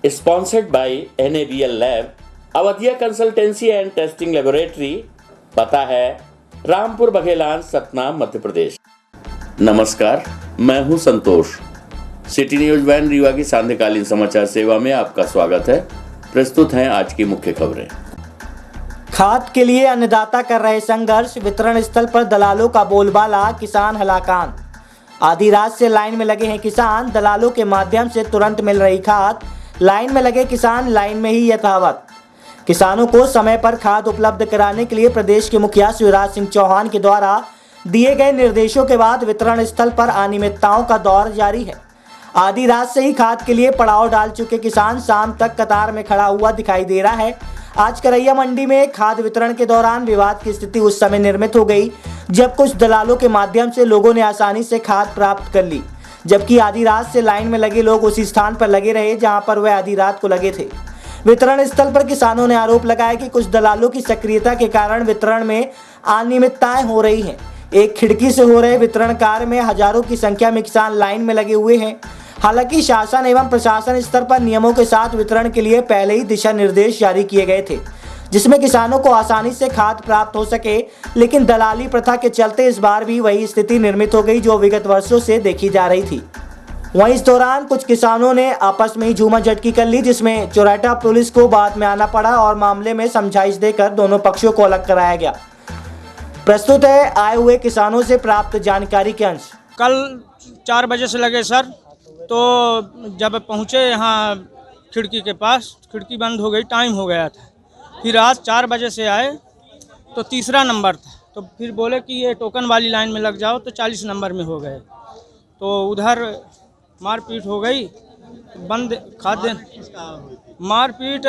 Sponsored by NABL Lab, Awadhiya consultancy and testing laboratory, पता है रामपुर बघेलान, सतना, मध्य प्रदेश। नमस्कार, मैं हूं संतोष। सिटी न्यूज वैन रीवा की सांध्यकालीन समाचार सेवा में आपका स्वागत है। प्रस्तुत हैं आज की मुख्य खबरें। खाद के लिए अन्नदाता कर रहे संघर्ष, वितरण स्थल पर दलालों का बोलबाला, किसान हलाकान। आधी रात से लाइन में लगे हैं किसान, दलालों के माध्यम से तुरंत मिल रही खाद। लाइन में लगे किसान लाइन में ही यथावत। किसानों को समय पर खाद उपलब्ध कराने के लिए प्रदेश के मुखिया शिवराज सिंह चौहान के द्वारा दिए गए निर्देशों के बाद वितरण स्थल पर अनियमितताओं का दौर जारी है। आधी रात से ही खाद के लिए पड़ाव डाल चुके किसान शाम तक कतार में खड़ा हुआ दिखाई दे रहा है। आज करैया मंडी में खाद वितरण के दौरान विवाद की स्थिति उस समय निर्मित हो गई जब कुछ दलालों के माध्यम से लोगों ने आसानी से खाद प्राप्त कर ली, जबकि आधी रात से लाइन में लगे लोग उसी स्थान पर लगे रहे जहां पर वह आधी रात को लगे थे। वितरण स्थल पर किसानों ने आरोप लगाया कि कुछ दलालों की सक्रियता के कारण वितरण में अनियमितताएं हो रही हैं। एक खिड़की से हो रहे वितरण कार्य में हजारों की संख्या में किसान लाइन में लगे हुए हैं। हालांकि शासन एवं प्रशासन स्तर पर नियमों के साथ वितरण के लिए पहले ही दिशा निर्देश जारी किए गए थे, जिसमें किसानों को आसानी से खाद प्राप्त हो सके, लेकिन दलाली प्रथा के चलते इस बार भी वही स्थिति निर्मित हो गई जो विगत वर्षों से देखी जा रही थी। वहीं इस दौरान कुछ किसानों ने आपस में ही झूमाझटकी कर ली, जिसमें चौराटा पुलिस को बाद में आना पड़ा और मामले में समझाइश देकर दोनों पक्षों को अलग कराया गया। प्रस्तुत है आए हुए किसानों से प्राप्त जानकारी के अंश। कल 4 बजे से लगे सर, तो जब पहुँचे यहाँ खिड़की के पास, खिड़की बंद हो गई, टाइम हो गया था। फिर आज 4 बजे से आए तो तीसरा नंबर था, तो फिर बोले कि ये टोकन वाली लाइन में लग जाओ, तो 40 नंबर में हो गए। तो उधर मारपीट हो गई, बंद खाद्य मारपीट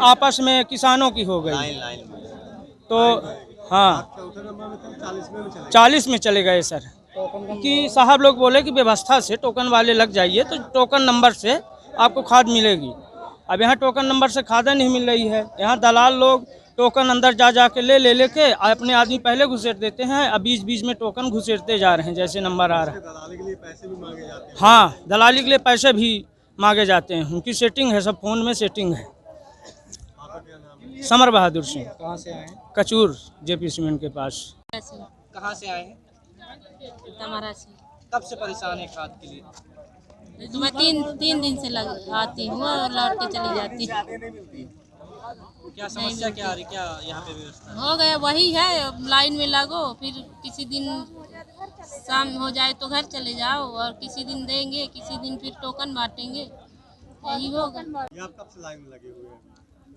आपस में किसानों की हो गई। तो हाँ 40 में चले गए सर, कि साहब लोग बोले कि व्यवस्था से टोकन वाले लग जाइए तो टोकन नंबर से आपको खाद मिलेगी। अब यहाँ टोकन नंबर से खाद नहीं मिल रही है। यहाँ दलाल लोग टोकन अंदर जा के लेके अपने आदमी पहले घुसेड़ देते हैं। अब बीच में टोकन घुसेड़ते जा रहे हैं जैसे नंबर आ रहा है। दलाली के लिए पैसे भी मांगे जाते हैं। हाँ, दलाली के लिए पैसे भी मांगे जाते हैं। उनकी सेटिंग है, सब फोन में सेटिंग है। समर बहादुर सिंह। कहाँ से आए हैं? कचूर जेपी सीमेंट के पास। कहाँ से आए हैं? कब से परेशान है खाद के लिए? तो मैं तीन दिन से आती हूँ और लौट के चली जाती हूँ। क्या समस्या क्या आ रही, क्या यहाँ पे व्यवस्था हो गया वही है, लाइन में लगो, फिर किसी दिन शाम हो जाए तो घर चले जाओ, और किसी दिन देंगे, किसी दिन फिर टोकन बांटेंगे, यही होगा। आप कब से लाइन में लगे हुए हैं?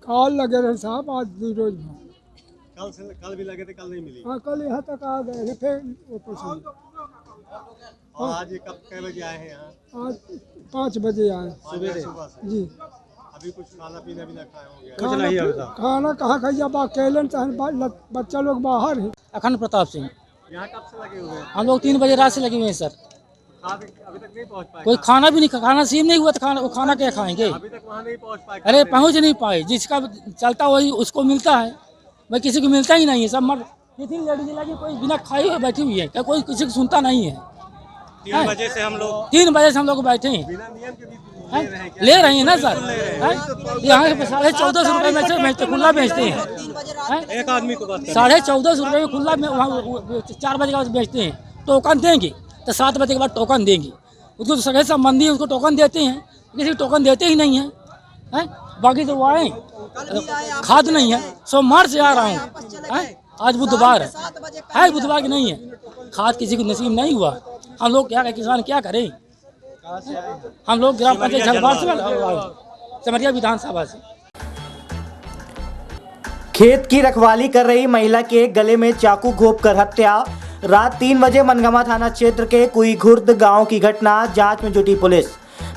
कल लगे रहे साहब, आज 2 रोज कल भी लगे थे, कल नहीं मिली। हाँ, कल यहाँ तक आ गए हैं, फिर ऊपर से। और आज कब कै बजे आए हैं यहाँ? आज 5 बजे आए सुबह से जी। अभी कुछ खाना पीना भी ना खाए होंगे? खाना कहाँ खाइए, अकेले बच्चा लोग बाहर है। अखंड प्रताप सिंह। यहाँ कब से लगे हुए हैं? हम लोग 3 बजे रात से लगे हुए हैं सर। खाद अभी तक नहीं पहुँच पाए? कोई खाना भी नहीं, खाना सीम नहीं हुआ तो खाना क्या खाएंगे? अभी तक वहाँ नहीं पहुँच पाए? अरे पहुँच नहीं पाए, जिसका चलता वही उसको मिलता है, भाई किसी को मिलता ही नहीं है। सब मर इतनी लेडीज लगी, कोई बिना खाए हुए बैठी हुई है, क्या कोई किसी को सुनता नहीं है। 3 बजे से हम लोग 3 बजे से हम लोग बैठे हैं, बिना नियम के भी ले रहे हैं ना सर। यहाँ 1450 रुपये में से बेचते, खुला बेचते हैं। एक आदमी को 1450 रुपये में खुला में 4 बजे के बाद बेचते हैं। टोकन देंगे तो 7 बजे के बाद टोकन देंगे। उसको सगे संबंधी उसको टोकन देते हैं, किसी को टोकन देते ही नहीं है। बाकी तो वो आए, खाद नहीं है। सोमवार से आ रहा हूँ, आज बुधवार है, बुधवार की नहीं है खाद, किसी को नसीब नहीं हुआ। हम लोग क्या किसान क्या करें? हम लोग ग्राम पंचायत झलवाड़ से, समरिया विधानसभा से। खेत की रखवाली कर रही महिला के गले में चाकू घोंपकर हत्या। रात 3 बजे मनगामा थाना क्षेत्र के कुईखुर्द गांव की घटना, जांच में जुटी पुलिस।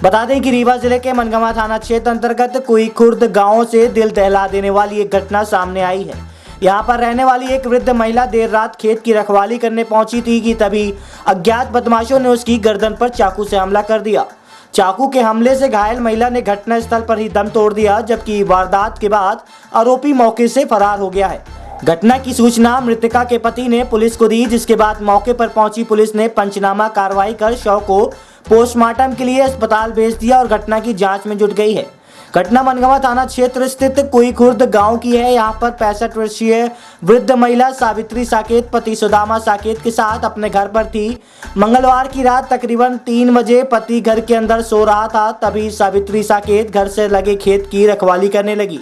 बता दें कि रीवा जिले के मनगामा थाना क्षेत्र अंतर्गत कुईखुर्द गांव से दिल दहला देने वाली एक घटना सामने आई है। यहाँ पर रहने वाली एक वृद्ध महिला देर रात खेत की रखवाली करने पहुंची थी कि तभी अज्ञात बदमाशों ने उसकी गर्दन पर चाकू से हमला कर दिया। चाकू के हमले से घायल महिला ने घटनास्थल पर ही दम तोड़ दिया, जबकि वारदात के बाद आरोपी मौके से फरार हो गया है। घटना की सूचना मृतका के पति ने पुलिस को दी, जिसके बाद मौके पर पहुंची पुलिस ने पंचनामा कार्रवाई कर शव को पोस्टमार्टम के लिए अस्पताल भेज दिया और घटना की जांच में जुट गई है। घटना मनगांव थाना क्षेत्र स्थित कुई खुर्द गांव की है। यहां पर 65 वर्षीय वृद्ध महिला सावित्री साकेत पति सुदामा साकेत के साथ अपने घर पर थी। मंगलवार की रात तकरीबन 3 बजे पति घर के अंदर सो रहा था, तभी सावित्री साकेत घर से लगे खेत की रखवाली करने लगी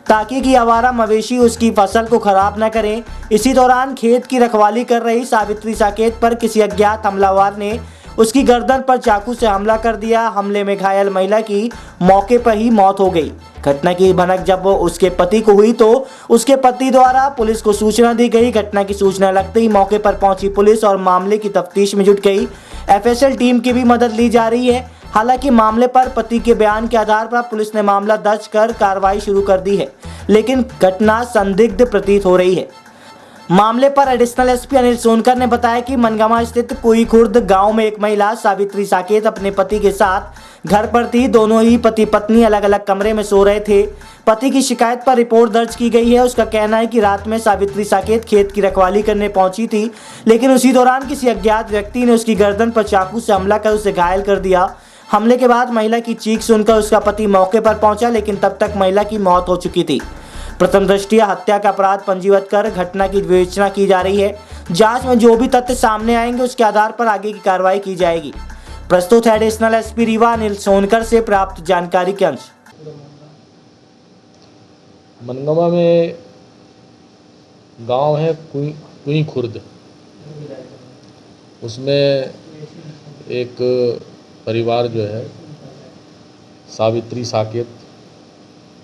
ताकि कि आवारा मवेशी उसकी फसल को खराब न करें। इसी दौरान खेत की रखवाली कर रही सावित्री साकेत पर किसी अज्ञात हमलावर ने उसकी गर्दन पर चाकू से हमला कर दिया। हमले में घायल महिला की मौके पर ही मौत हो गई। घटना की भनक जब वो उसके पति को हुई तो उसके पति द्वारा पुलिस को सूचना दी गई। घटना की सूचना लगते ही मौके पर पहुंची पुलिस और मामले की तफ्तीश में जुट गई। एफएसएल टीम की भी मदद ली जा रही है। हालांकि मामले पर पति के बयान के आधार पर पुलिस ने मामला दर्ज कर कार्रवाई शुरू कर दी है, लेकिन घटना संदिग्ध प्रतीत हो रही है। मामले पर एडिशनल एसपी अनिल सोनकर ने बताया कि मनगांव स्थित कुई खुर्द गांव में एक महिला सावित्री साकेत अपने पति के साथ घर पर थी। दोनों ही पति पत्नी अलग अलग कमरे में सो रहे थे। पति की शिकायत पर रिपोर्ट दर्ज की गई है। उसका कहना है कि रात में सावित्री साकेत खेत की रखवाली करने पहुंची थी, लेकिन उसी दौरान किसी अज्ञात व्यक्ति ने उसकी गर्दन पर चाकू से हमला कर उसे घायल कर दिया। हमले के बाद महिला की चीख सुनकर उसका पति मौके पर पहुंचा, लेकिन तब तक महिला की मौत हो चुकी थी। प्रथम दृष्टया हत्या का अपराध पंजीबद्ध कर घटना की विवेचना की जा रही है। जांच में जो भी तथ्य सामने आएंगे उसके आधार पर आगे की कार्रवाई की जाएगी। प्रस्तुत है एडिशनल एसपी रीवा अनिल सोनकर से प्राप्त जानकारी के अंश। मनगांव में गांव है कुई खुर्द, उसमें एक परिवार जो है सावित्री साकेत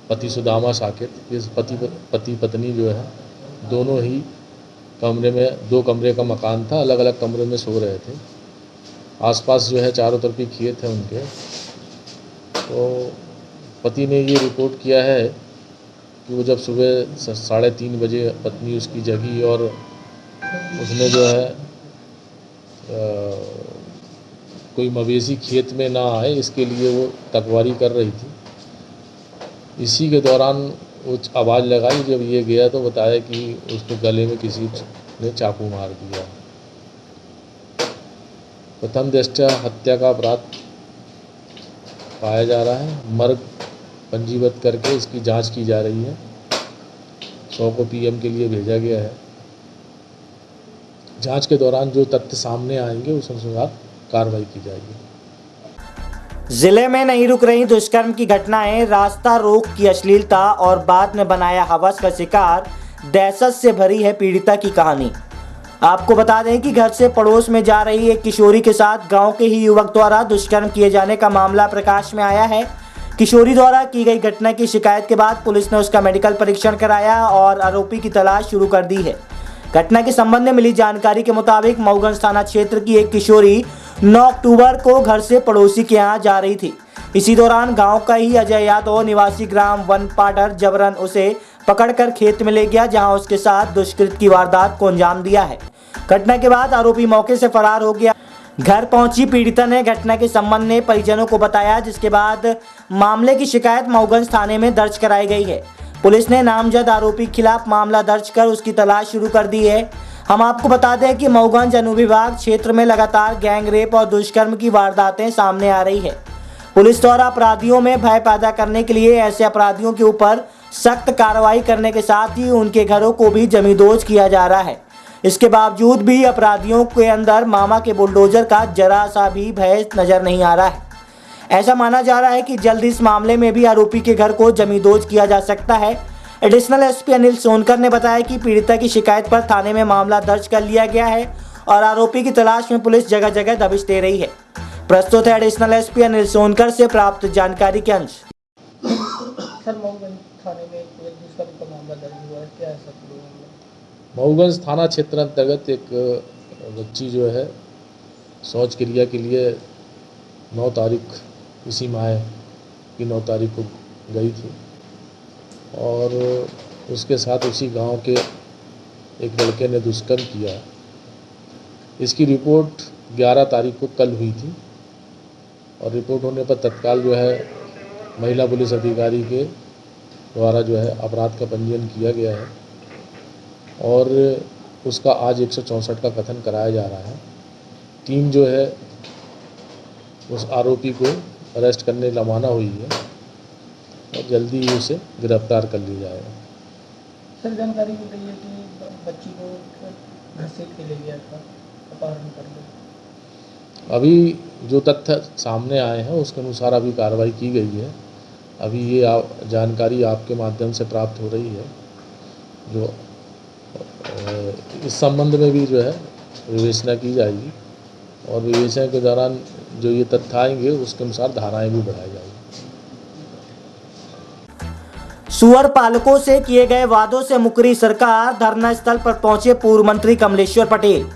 पति सुदामा साकेत, इस पति पत्नी जो है दोनों ही कमरे में, 2 कमरे का मकान था, अलग अलग कमरे में सो रहे थे। आसपास जो है चारों तरफ ही खेत है उनके। तो पति ने ये रिपोर्ट किया है कि वो जब सुबह 3:30 बजे पत्नी उसकी जगी और उसने जो है कोई मवेशी खेत में ना आए इसके लिए वो तकवारी कर रही थी। इसी के दौरान वो आवाज़ लगाई। जब ये गया तो बताया कि उसके गले में किसी ने चाकू मार दिया। प्रथम दृष्टया हत्या का अपराध पाया जा रहा है। मर्ग पंजीबद्ध करके इसकी जांच की जा रही है। 100 को पीएम के लिए भेजा गया है। जांच के दौरान जो तथ्य सामने आएंगे उस अनुसार कार्रवाई की जाएगी। जिले में नहीं रुक रही दुष्कर्म की घटनाएं, रास्ता रोक की अश्लीलता और बाद में बनाया हवस का शिकार। दहशत से भरी है पीड़िता की कहानी। आपको बता दें कि घर से पड़ोस में जा रही एक किशोरी के साथ गांव के ही युवक द्वारा दुष्कर्म किए जाने का मामला प्रकाश में आया है। किशोरी द्वारा की गई घटना की शिकायत के बाद पुलिस ने उसका मेडिकल परीक्षण कराया और आरोपी की तलाश शुरू कर दी है। घटना के संबंध में मिली जानकारी के मुताबिक मऊगंज थाना क्षेत्र की एक किशोरी 9 अक्टूबर को घर से पड़ोसी के यहाँ जा रही थी। इसी दौरान गांव का ही अजय यादव निवासी ग्राम वनपाटर जबरन उसे पकड़कर खेत में ले गया, जहां उसके साथ दुष्कृत्य की वारदात को अंजाम दिया है। घटना के बाद आरोपी मौके से फरार हो गया। घर पहुंची पीड़िता ने घटना के संबंध में परिजनों को बताया, जिसके बाद मामले की शिकायत मऊगंज थाने में दर्ज कराई गई है। पुलिस ने नामजद आरोपी के खिलाफ मामला दर्ज कर उसकी तलाश शुरू कर दी है। हम आपको बता दें कि मऊगंज अनुविभाग क्षेत्र में लगातार गैंग रेप और दुष्कर्म की वारदातें सामने आ रही है। पुलिस द्वारा अपराधियों में भय पैदा करने के लिए ऐसे अपराधियों के ऊपर सख्त कार्रवाई करने के साथ ही उनके घरों को भी जमींदोज किया जा रहा है। इसके बावजूद भी अपराधियों के अंदर मामा के बुलडोजर का जरा सा भी भय नजर नहीं आ रहा है। ऐसा माना जा रहा है कि जल्द इस मामले में भी आरोपी के घर को जमींदोज किया जा सकता है। एडिशनल एसपी अनिल सोनकर ने बताया कि पीड़िता की शिकायत पर थाने में मामला दर्ज कर लिया गया है और आरोपी की तलाश में पुलिस जगह जगह दबिश दे रही है। प्रस्तुत है एडिशनल एसपी अनिल सोनकर से प्राप्त जानकारी के अंश। सर मऊगंज थाने में एक दुष्कर्म का मामला दर्ज हुआ है, क्या है सर? मऊगंज थाना क्षेत्र अंतर्गत एक बच्ची जो है शौच क्रिया के लिए 9 तारीख इसी माह की 9 तारीख को गई थी और उसके साथ उसी गांव के एक लड़के ने दुष्कर्म किया। इसकी रिपोर्ट 11 तारीख को कल हुई थी और रिपोर्ट होने पर तत्काल जो है महिला पुलिस अधिकारी के द्वारा जो है अपराध का पंजीयन किया गया है और उसका आज 164 का कथन कराया जा रहा है। टीम जो है उस आरोपी को अरेस्ट करने रवाना हुई है और जल्दी ही उसे गिरफ्तार कर लिया जाएगा। सर जानकारी मिल रही है कि बच्ची को घसीट के ले गया था, अपहरण कर लिया। अभी जो तथ्य सामने आए हैं उसके अनुसार अभी कार्रवाई की गई है। अभी ये जानकारी आपके माध्यम से प्राप्त हो रही है, जो इस संबंध में भी जो है विवेचना की जाएगी और विवेचना के दौरान जो ये तथ्य आएंगे उसके अनुसार धाराएं भी बढ़ाई जाएगी। सुअर पालकों से किए गए वादों से मुकरी सरकार, धरना स्थल पर पहुंचे पूर्व मंत्री कमलेश्वर पटेल।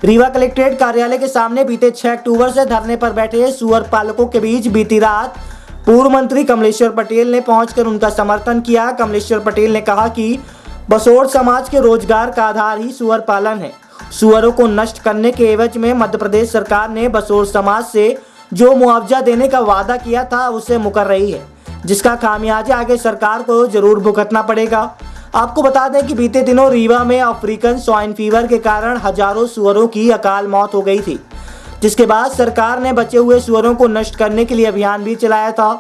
रीवा कलेक्ट्रेट कार्यालय के सामने बीते 6 अक्टूबर से धरने पर बैठे सुअर पालकों के बीच बीती रात पूर्व मंत्री कमलेश्वर पटेल ने पहुंचकर उनका समर्थन किया। कमलेश्वर पटेल ने कहा कि बसोर समाज के रोजगार का आधार ही सुअर पालन है। सुअरों को नष्ट करने के एवज में मध्य प्रदेश सरकार ने बसोर समाज से जो मुआवजा देने का वादा किया था उसे मुकर रही है, जिसका खामियाजा आगे सरकार को जरूर भुगतना पड़ेगा। आपको बता दें कि बीते दिनों रीवा में अफ्रीकन स्वाइन फीवर के कारण हजारों सुअरों की अकाल मौत हो गई थी, जिसके बाद सरकार ने बचे हुए सुअरों को नष्ट करने के लिए अभियान भी चलाया था।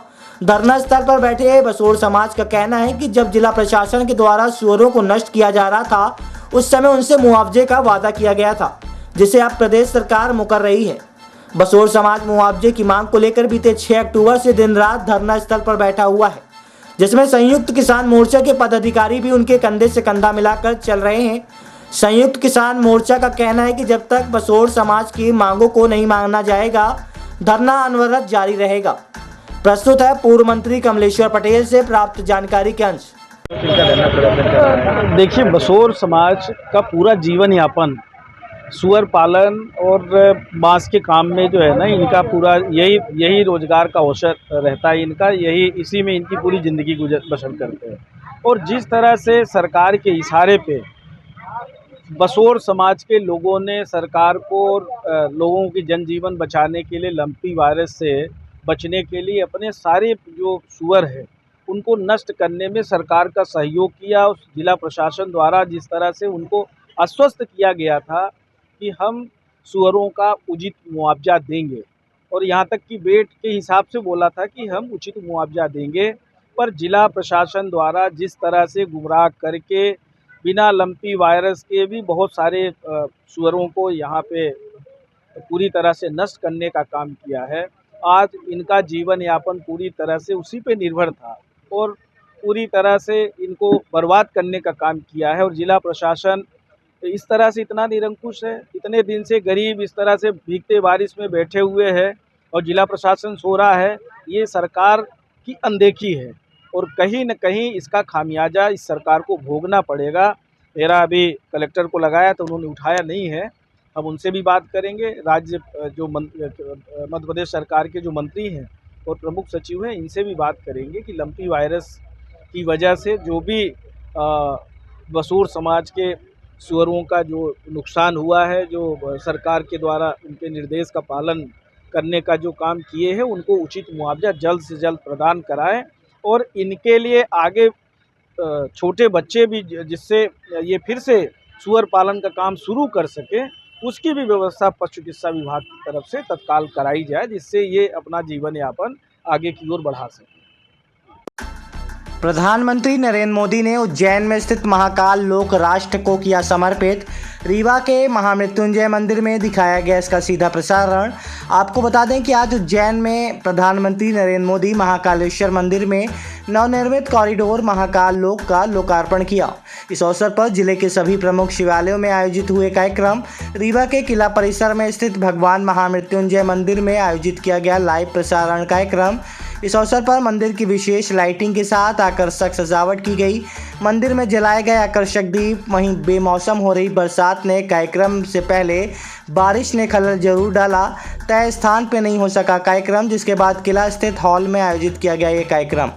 धरना स्थल पर बैठे बसोर समाज का कहना है कि जब जिला प्रशासन के द्वारा सुअरों को नष्ट किया जा रहा था उस समय उनसे मुआवजे का वादा किया गया था, जिसे अब प्रदेश सरकार मुकर रही है। बसोर समाज मुआवजे की मांग को लेकर बीते 6 अक्टूबर से दिन रात धरना स्थल पर बैठा हुआ है, जिसमें संयुक्त किसान मोर्चा के पदाधिकारी भी उनके कंधे से कंधा मिलाकर चल रहे हैं। संयुक्त किसान मोर्चा का कहना है कि जब तक बसोर समाज की मांगों को नहीं माना जाएगा धरना अनवरत जारी रहेगा। प्रस्तुत है पूर्व मंत्री कमलेश्वर पटेल से प्राप्त जानकारी के अंश। देखिए, बसोर समाज का पूरा जीवन यापन सुअर पालन और बांस के काम में जो है ना, इनका पूरा यही रोजगार का अवसर रहता है इनका, इसी में इनकी पूरी ज़िंदगी बसर करते हैं। और जिस तरह से सरकार के इशारे पे बसोर समाज के लोगों ने सरकार को लोगों की जनजीवन बचाने के लिए, लंपी वायरस से बचने के लिए अपने सारे जो सुअर है उनको नष्ट करने में सरकार का सहयोग किया। उस जिला प्रशासन द्वारा जिस तरह से उनको आश्वस्त किया गया था कि हम सुअरों का उचित मुआवजा देंगे, और यहाँ तक कि वेट के हिसाब से बोला था कि हम उचित मुआवजा देंगे, पर जिला प्रशासन द्वारा जिस तरह से गुमराह करके बिना लंपी वायरस के भी बहुत सारे सुअरों को यहाँ पे पूरी तरह से नष्ट करने का काम किया है। आज इनका जीवन यापन पूरी तरह से उसी पे निर्भर था और पूरी तरह से इनको बर्बाद करने का काम किया है। और जिला प्रशासन इस तरह से इतना निरंकुश है, इतने दिन से गरीब इस तरह से भीगते बारिश में बैठे हुए हैं और जिला प्रशासन सो रहा है। ये सरकार की अनदेखी है और कहीं न कहीं इसका खामियाजा इस सरकार को भोगना पड़ेगा। मेरा अभी कलेक्टर को लगाया तो उन्होंने उठाया नहीं है, अब उनसे भी बात करेंगे। राज्य जो मध्य प्रदेश सरकार के जो मंत्री हैं और प्रमुख सचिव हैं, इनसे भी बात करेंगे कि लंपी वायरस की वजह से जो भी बसोर समाज के सुअरों का जो नुकसान हुआ है, जो सरकार के द्वारा उनके निर्देश का पालन करने का जो काम किए हैं, उनको उचित मुआवजा जल्द से जल्द प्रदान कराएं और इनके लिए आगे छोटे बच्चे भी जिससे ये फिर से सुअर पालन का काम शुरू कर सके, उसकी भी व्यवस्था पशु चिकित्सा विभाग की तरफ से तत्काल कराई जाए, जिससे ये अपना जीवन यापन आगे की ओर बढ़ा सके। प्रधानमंत्री नरेंद्र मोदी ने उज्जैन में स्थित महाकाल लोक राष्ट्र को किया समर्पित। रीवा के महामृत्युंजय मंदिर में दिखाया गया इसका सीधा प्रसारण। आपको बता दें कि आज उज्जैन में प्रधानमंत्री नरेंद्र मोदी महाकालेश्वर मंदिर में नवनिर्मित कॉरिडोर महाकाल लोक का लोकार्पण किया। इस अवसर पर जिले के सभी प्रमुख शिवालयों में आयोजित हुए कार्यक्रम। रीवा के किला परिसर में स्थित भगवान महामृत्युंजय मंदिर में आयोजित किया गया लाइव प्रसारण कार्यक्रम। इस अवसर पर मंदिर की विशेष लाइटिंग के साथ आकर्षक सजावट की गई। मंदिर में जलाए गए आकर्षक दीप, वहीं बेमौसम हो रही बरसात ने कार्यक्रम से पहले बारिश ने खलल जरूर डाला। तय स्थान पर नहीं हो सका कार्यक्रम, जिसके बाद किला स्थित हॉल में आयोजित किया गया ये कार्यक्रम।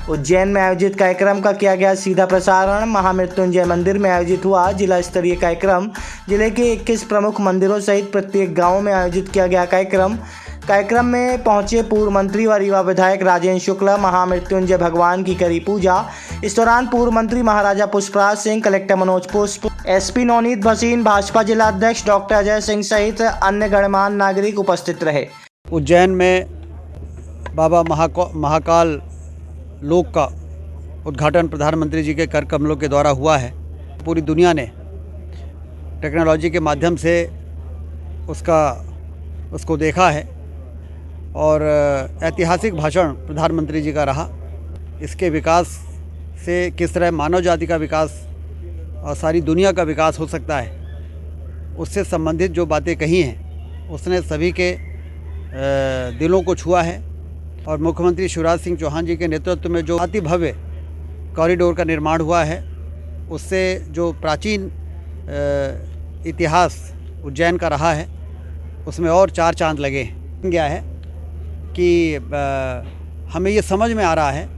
उज्जैन में आयोजित कार्यक्रम का किया गया सीधा प्रसारण। महामृत्युंजय मंदिर में आयोजित हुआ जिला स्तरीय कार्यक्रम। जिले के 21 प्रमुख मंदिरों सहित प्रत्येक गाँव में आयोजित किया गया कार्यक्रम में पहुंचे पूर्व मंत्री व रीवा विधायक राजेंद्र शुक्ला महामृत्युंजय भगवान की करी पूजा। इस दौरान पूर्व मंत्री महाराजा पुष्पराज सिंह, कलेक्टर मनोज पुष्प, एसपी नवनीत भसीन, भाजपा जिला अध्यक्ष डॉक्टर अजय सिंह सहित अन्य गणमान्य नागरिक उपस्थित रहे। उज्जैन में बाबा महाकाल लोक का उद्घाटन प्रधानमंत्री जी के कर कमलों के द्वारा हुआ है। पूरी दुनिया ने टेक्नोलॉजी के माध्यम से उसको देखा है और ऐतिहासिक भाषण प्रधानमंत्री जी का रहा। इसके विकास से किस तरह मानव जाति का विकास और सारी दुनिया का विकास हो सकता है, उससे संबंधित जो बातें कही हैं उसने सभी के दिलों को छुआ है। और मुख्यमंत्री शिवराज सिंह चौहान जी के नेतृत्व में जो अति भव्य कॉरिडोर का निर्माण हुआ है, उससे जो प्राचीन इतिहास उज्जैन का रहा है उसमें और चार चांद लगे गया है कि हमें ये समझ में आ रहा है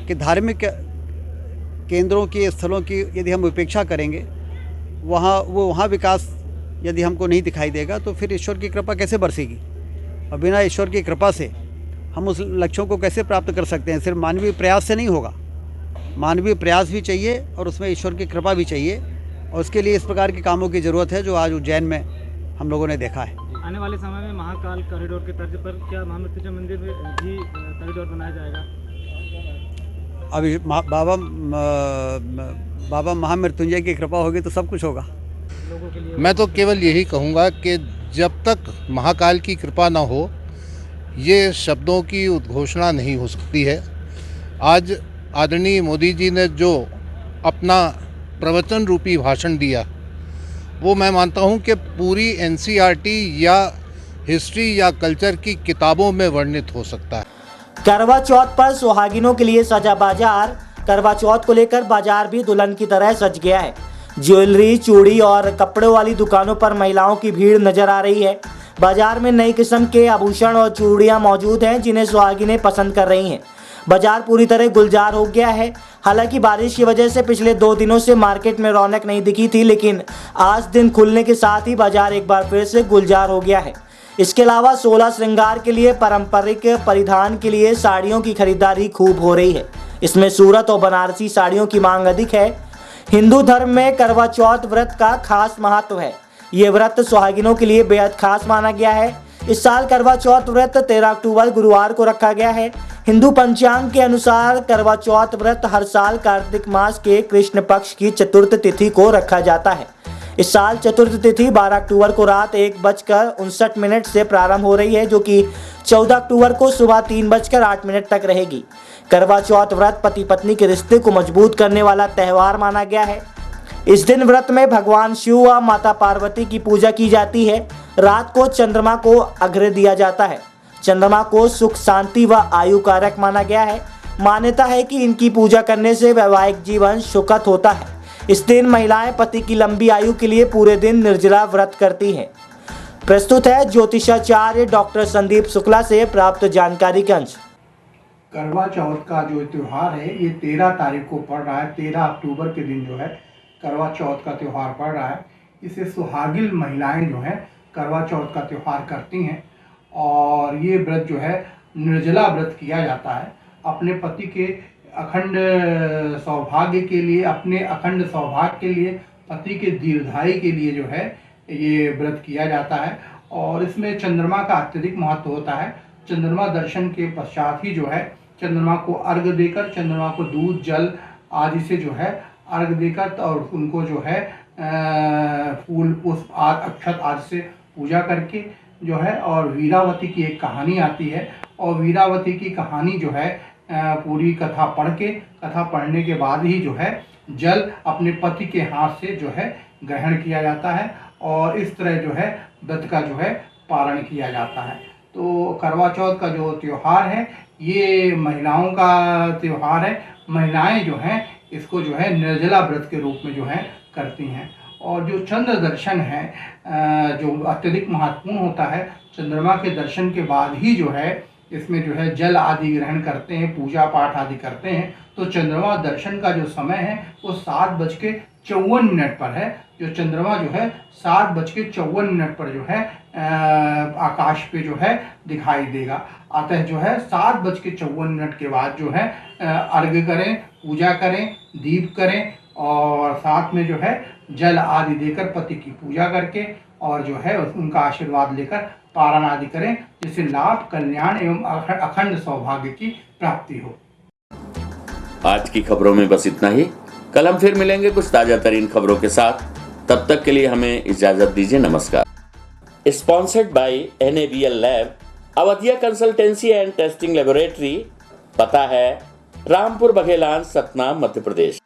कि धार्मिक केंद्रों की स्थलों की यदि हम उपेक्षा करेंगे, वहाँ विकास यदि हमको नहीं दिखाई देगा तो फिर ईश्वर की कृपा कैसे बरसेगी, और बिना ईश्वर की कृपा से हम उस लक्ष्यों को कैसे प्राप्त कर सकते हैं। सिर्फ मानवीय प्रयास से नहीं होगा, मानवीय प्रयास भी चाहिए और उसमें ईश्वर की कृपा भी चाहिए, और उसके लिए इस प्रकार के कामों की ज़रूरत है जो आज उज्जैन में हम लोगों ने देखा है। आने वाले समय में महाकाल कॉरिडोर के तर्ज पर क्या महामृत्युंजय मंदिर में भी कॉरिडोर बनाया जाएगा? अभी बाबा महामृत्युंजय की कृपा होगी तो सब कुछ होगा लोगों के लिए। मैं तो केवल यही कहूँगा कि जब तक महाकाल की कृपा ना हो, ये शब्दों की उद्घोषणा नहीं हो सकती है। आज आदरणीय मोदी जी ने जो अपना प्रवचन रूपी भाषण दिया, वो मैं मानता हूँ कि पूरी NCERT या हिस्ट्री या कल्चर की किताबों में वर्णित हो सकता है। करवा चौथ पर सुहागिनों के लिए सजा बाजार। करवा चौथ को लेकर बाजार भी दुल्हन की तरह सज गया है। ज्वेलरी, चूड़ी और कपड़ों वाली दुकानों पर महिलाओं की भीड़ नजर आ रही है। बाजार में नई किस्म के आभूषण और चूड़ियां मौजूद हैं जिन्हें सुहागिनें पसंद कर रही हैं। बाजार पूरी तरह गुलजार हो गया है। हालांकि बारिश की वजह से पिछले 2 दिनों से मार्केट में रौनक नहीं दिखी थी, लेकिन आज दिन खुलने के साथ ही बाजार एक बार फिर से गुलजार हो गया है। इसके अलावा 16 श्रृंगार के लिए पारंपरिक परिधान के लिए साड़ियों की खरीदारी खूब हो रही है। इसमें सूरत और बनारसी साड़ियों की मांग अधिक है। हिंदू धर्म में करवा चौथ व्रत का खास महत्व है। ये व्रत सुहागिनों के लिए बेहद खास माना गया है। इस साल करवा चौथ व्रत 13 अक्टूबर गुरुवार को रखा गया है। हिंदू पंचांग के अनुसार करवा चौथ व्रत हर साल कार्तिक मास के कृष्ण पक्ष की चतुर्थ तिथि को रखा जाता है। इस साल चतुर्थ तिथि 12 अक्टूबर को रात 1:59 से प्रारंभ हो रही है, जो कि 14 अक्टूबर को सुबह 3:08 तक रहेगी। करवा चौथ व्रत पति पत्नी के रिश्ते को मजबूत करने वाला त्यौहार माना गया है। इस दिन व्रत में भगवान शिव व माता पार्वती की पूजा की जाती है। रात को चंद्रमा को अर्घ्य दिया जाता है। चंद्रमा को सुख, शांति व आयु कारक माना गया है। मान्यता है कि इनकी पूजा करने से वैवाहिक जीवन सुखद होता है। इस दिन महिलाएं पति की लंबी आयु के लिए पूरे दिन निर्जला व्रत करती हैं। प्रस्तुत है ज्योतिषाचार्य डॉक्टर संदीप शुक्ला से प्राप्त जानकारी के अंश। करवा चौथ का जो त्यौहार है ये 13 तारीख को पड़ रहा है। 13 अक्टूबर के दिन जो है करवा चौथ का त्यौहार पड़ रहा है। इसे सुहागिन महिलाएं जो हैं करवा चौथ का त्यौहार करती हैं और ये व्रत जो है निर्जला व्रत किया जाता है। अपने पति के अखंड सौभाग्य के लिए, अपने अखंड सौभाग्य के लिए, पति के दीर्घायु के लिए जो है ये व्रत किया जाता है। और इसमें चंद्रमा का अत्यधिक महत्व होता है। चंद्रमा दर्शन के पश्चात ही जो है चंद्रमा को अर्घ्य देकर, चंद्रमा को दूध, जल आदि से जो है अर्घ्य देकर और उनको जो है फूल, पुष्प, अक्षत आदि से पूजा करके जो है, और वीरावती की एक कहानी आती है और वीरावती की कहानी जो है पूरी कथा पढ़ने के बाद ही जो है जल अपने पति के हाथ से जो है ग्रहण किया जाता है और इस तरह जो है व्रत का जो है पारण किया जाता है। तो करवा चौथ का जो त्यौहार है ये महिलाओं का त्यौहार है। महिलाएं जो हैं इसको जो है निर्जला व्रत के रूप में जो है करती हैं। और जो चंद्र दर्शन है जो अत्यधिक महत्वपूर्ण होता है, चंद्रमा के दर्शन के बाद ही जो है इसमें जो है जल आदि ग्रहण करते हैं, पूजा पाठ आदि करते हैं। तो चंद्रमा दर्शन का जो समय है वो 7:54 पर है। जो चंद्रमा जो है 7:54 पर जो है आकाश पे जो है दिखाई देगा। अतः जो है 7:54 के बाद जो है अर्घ्य करें, पूजा करें, दीप करें और साथ में जो है जल आदि देकर पति की पूजा करके और जो है उनका आशीर्वाद लेकर पारण आदि करें, जिससे लाभ, कल्याण एवं अखंड सौभाग्य की प्राप्ति हो। आज की खबरों में बस इतना ही। कल हम फिर मिलेंगे कुछ ताजा तरीन खबरों के साथ। तब तक के लिए हमें इजाजत दीजिए। नमस्कार। Sponsored by NABL lab, Awadhiya consultancy and testing laboratory. पता है रामपुर बघेलान, सतना, मध्य प्रदेश।